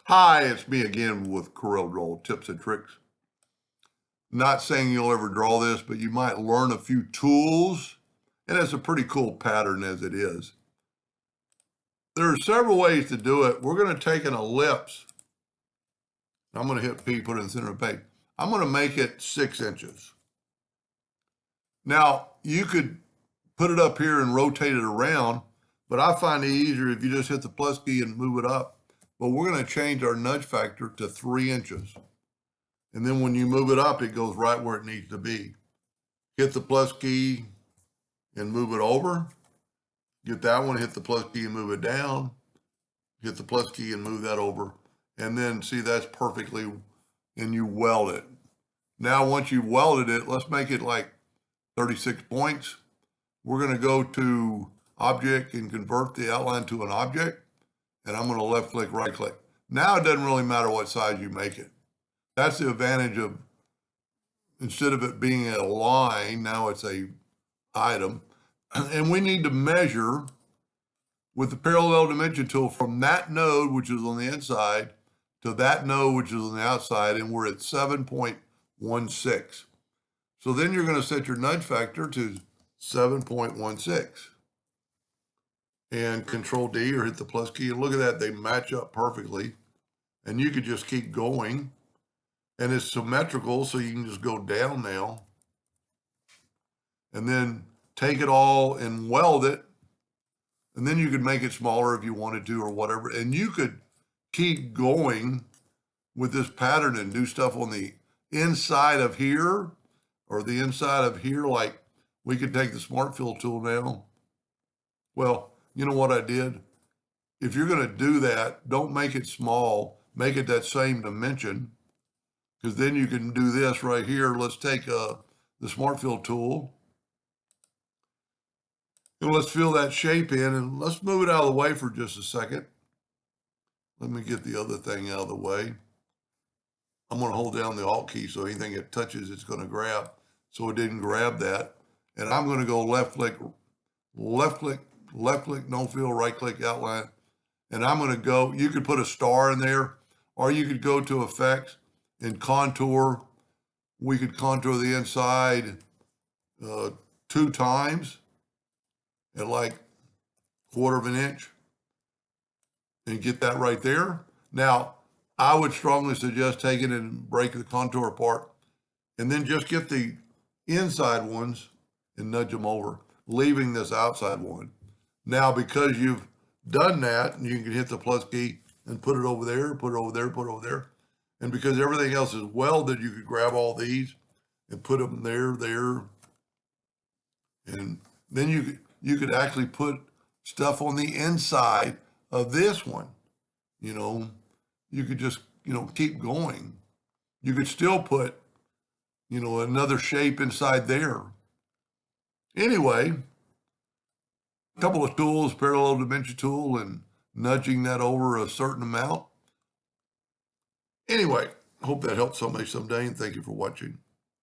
Hi, it's me again with Corel Draw Tips and Tricks. Not saying you'll ever draw this, but you might learn a few tools, and it's a pretty cool pattern as it is. There are several ways to do it. We're going to take an ellipse. I'm going to hit P, put it in the center of the page. I'm going to make it 6 inches. Now, you could put it up here and rotate it around, but I find it easier if you just hit the plus key and move it up. But we're going to change our nudge factor to 3 inches. And then when you move it up, it goes right where it needs to be. Hit the plus key and move it over. Get that one, hit the plus key and move it down. Hit the plus key and move that over. And then see, that's perfectly, and you weld it. Now, once you've welded it, let's make it like 36 points. We're going to go to Object and convert the outline to an object. And I'm going to left click, right click. Now it doesn't really matter what size you make it. That's the advantage of, instead of it being a line, now it's a item. And we need to measure with the parallel dimension tool from that node, which is on the inside, to that node, which is on the outside, and we're at 7.16. So then you're going to set your nudge factor to 7.16. And Control D or hit the plus key, and look at that, they match up perfectly. And you could just keep going. And it's symmetrical, so you can just go down now. And then take it all and weld it. And then you could make it smaller if you wanted to or whatever. And you could keep going with this pattern and do stuff on the inside of here or the inside of here. Like we could take the Smart Fill tool now. Well, you know what I did? If you're going to do that, don't make it small. Make it that same dimension. Because then you can do this right here. Let's take the Smart Fill tool. And let's fill that shape in. And let's move it out of the way for just a second. Let me get the other thing out of the way. I'm going to hold down the Alt key so anything it touches, it's going to grab. So it didn't grab that. And I'm going to go left click, no fill, right click, outline. And I'm going to go, you could put a star in there, or you could go to Effects and Contour. We could contour the inside 2 times at like 1/4 of an inch and get that right there. Now, I would strongly suggest taking it and break the contour apart and then just get the inside ones and nudge them over, leaving this outside one. Now, because you've done that, you can hit the plus key and put it over there, put it over there, put it over there. And because everything else is welded, you could grab all these and put them there. And then you could actually put stuff on the inside of this one. You know, you could just, keep going. You could still put, another shape inside there. Anyway, a couple of tools, parallel dimension tool and nudging that over a certain amount. Anyway, hope that helps somebody someday, and thank you for watching.